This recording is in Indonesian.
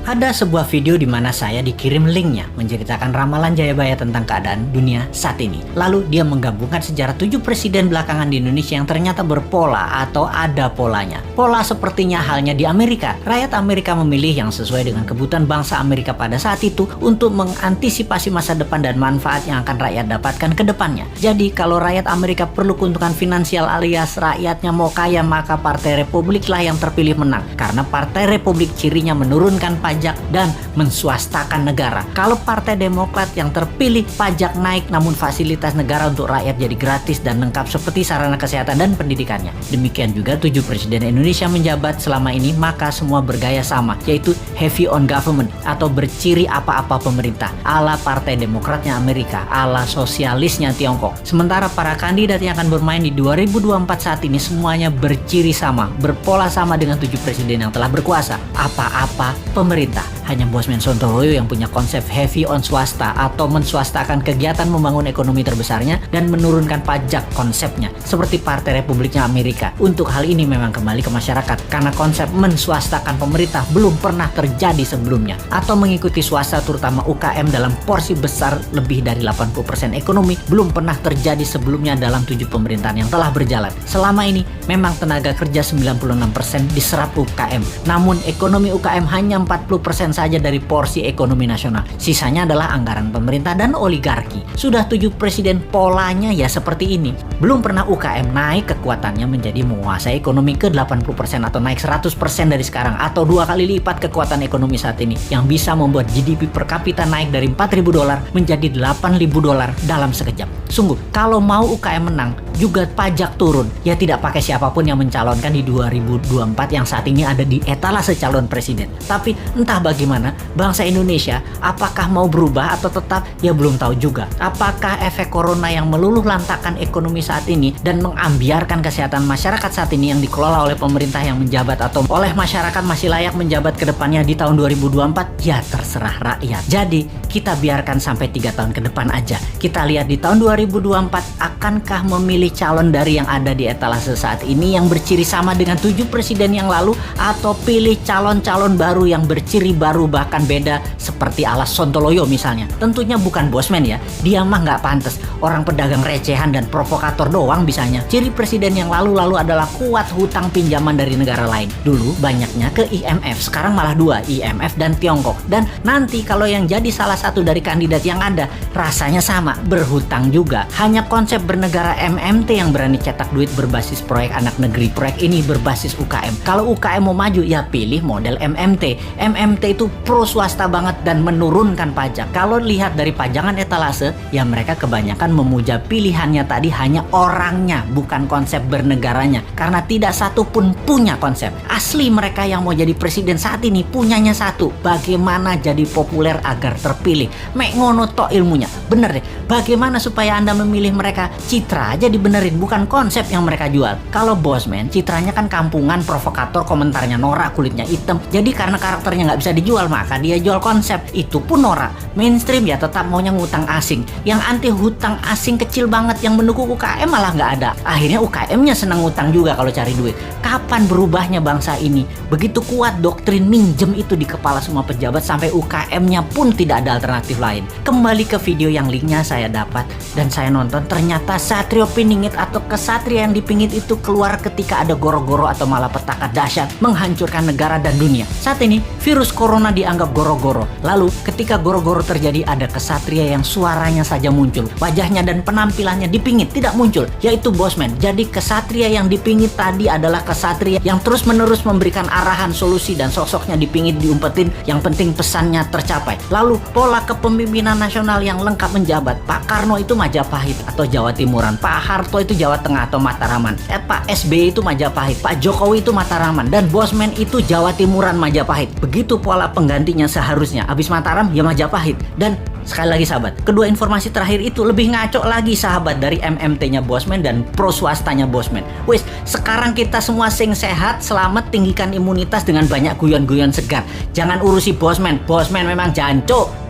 Ada sebuah video di mana saya dikirim linknya menceritakan ramalan Jayabaya tentang keadaan dunia saat ini. Lalu dia menggabungkan sejarah 7 presiden belakangan di Indonesia yang ternyata berpola atau ada polanya. Pola sepertinya halnya di Amerika. Rakyat Amerika memilih yang sesuai dengan kebutuhan bangsa Amerika pada saat itu untuk mengantisipasi masa depan dan manfaat yang akan rakyat dapatkan ke depannya. Jadi kalau rakyat Amerika perlu keuntungan finansial alias rakyatnya mau kaya, maka Partai Republik lah yang terpilih menang. Karena Partai Republik cirinya menurunkan pajak dan menswastakan negara. Kalau Partai Demokrat yang terpilih pajak naik namun fasilitas negara untuk rakyat jadi gratis dan lengkap seperti sarana kesehatan dan pendidikannya. Demikian juga 7 presiden Indonesia menjabat selama ini, maka semua bergaya sama, yaitu heavy on government atau berciri apa-apa pemerintah ala Partai Demokratnya Amerika, ala sosialisnya Tiongkok. Sementara para kandidat yang akan bermain di 2024 saat ini semuanya berciri sama, berpola sama dengan 7 presiden yang telah berkuasa, apa-apa pemerintah. Hanya Bosman Sontoloyo yang punya konsep heavy on swasta atau menswastakan kegiatan membangun ekonomi terbesarnya dan menurunkan pajak konsepnya seperti Partai Republiknya Amerika. Untuk hal ini memang kembali ke masyarakat karena konsep menswastakan pemerintah belum pernah terjadi sebelumnya, atau mengikuti swasta terutama UKM dalam porsi besar lebih dari 80% ekonomi belum pernah terjadi sebelumnya dalam 7 pemerintahan yang telah berjalan. Selama ini memang tenaga kerja 96% diserap UKM, namun ekonomi UKM hanya 40% saja dari porsi ekonomi nasional. Sisanya adalah anggaran pemerintah dan oligarki. Sudah 7 presiden polanya ya seperti ini. Belum pernah UKM naik kekuatannya menjadi menguasai ekonomi ke 80% atau naik 100% dari sekarang, atau 2 kali lipat kekuatan ekonomi saat ini yang bisa membuat GDP per kapita naik dari $4.000 menjadi $8.000 dalam sekejap. Sungguh, kalau mau UKM menang, juga pajak turun. Ya tidak pakai siapapun yang mencalonkan di 2024 yang saat ini ada di etalase calon presiden. Tapi entah bagaimana bangsa Indonesia apakah mau berubah atau tetap ya belum tahu juga. Apakah efek corona yang meluluh lantakkan ekonomi saat ini dan mengambiarkan kesehatan masyarakat saat ini yang dikelola oleh pemerintah yang menjabat atau oleh masyarakat masih layak menjabat ke depannya di tahun 2024? Ya terserah rakyat. Jadi kita biarkan sampai 3 tahun ke depan aja. Kita lihat di tahun 2024 akankah memilih calon dari yang ada di etalase saat ini yang berciri sama dengan 7 presiden yang lalu, atau pilih calon-calon baru yang berciri baru bahkan beda seperti ala Sontoloyo misalnya. Tentunya bukan Bosman ya, dia mah nggak pantas, orang pedagang recehan dan provokator doang bisanya. Ciri presiden yang lalu-lalu adalah kuat hutang pinjaman dari negara lain. Dulu banyaknya ke IMF, sekarang malah 2, IMF dan Tiongkok. Dan nanti kalau yang jadi salah satu dari kandidat yang ada rasanya sama, berhutang juga. Hanya konsep bernegara MMT yang berani cetak duit berbasis proyek anak negeri. Proyek ini berbasis UKM. Kalau UKM mau maju ya pilih model MMT. MMT itu pro swasta banget dan menurunkan pajak. Kalau lihat dari pajangan etalase, ya mereka kebanyakan memuja pilihannya tadi hanya orangnya, bukan konsep bernegaranya. Karena tidak satu pun punya konsep. Asli mereka yang mau jadi presiden saat ini punyanya satu, bagaimana jadi populer agar terpilih. Mek ngono tok ilmunya. Bener deh, bagaimana supaya Anda memilih mereka? Citra aja dibenerin, bukan konsep yang mereka jual. Kalau Bosman, citranya kan kampungan, provokator, komentarnya norak, kulitnya hitam. Jadi karena karakternya nggak bisa dijual, maka dia jual konsep. Itu pun norak. Mainstream ya tetap maunya ngutang asing. Yang anti hutang asing kecil banget, yang mendukung UKM malah nggak ada. Akhirnya UKM-nya senang ngutang juga kalau cari duit. Kapan berubahnya bangsa ini? Begitu kuat doktrin minjem itu di kepala semua pejabat sampai UKM-nya pun tidak ada alternatif lain. Kembali ke video yang linknya saya dapat dan saya nonton, ternyata Satrio Piningit atau kesatria yang dipingit itu keluar ketika ada goro-goro atau malapetaka dahsyat menghancurkan negara dan dunia. Saat ini virus corona dianggap goro-goro. Lalu ketika goro-goro terjadi ada kesatria yang suaranya saja muncul, wajahnya dan penampilannya dipingit tidak muncul, yaitu Bosman. Jadi kesatria yang dipingit tadi adalah kesatria yang terus-menerus memberikan arahan, solusi, dan sosoknya dipingit diumpetin, yang penting pesannya tercapai. Lalu pola kepemimpinan nasional yang lengkap menjabat. Pak Karno itu Majapahit atau Jawa Timuran, Pak Harto itu Jawa Tengah atau Mataraman, Pak SBY itu Majapahit, Pak Jokowi itu Mataraman, dan Bosman itu Jawa Timuran Majapahit. Begitu pola penggantinya seharusnya. Habis Mataram ya Majapahit. Dan sekali lagi sahabat, kedua informasi terakhir itu lebih ngaco lagi sahabat dari MMT-nya Bosman dan pro swastanya Bosman. Wes, sekarang kita semua sing sehat, selamat, tinggikan imunitas dengan banyak guyon-guyon segar. Jangan urusi Bosman. Bosman memang jancuk.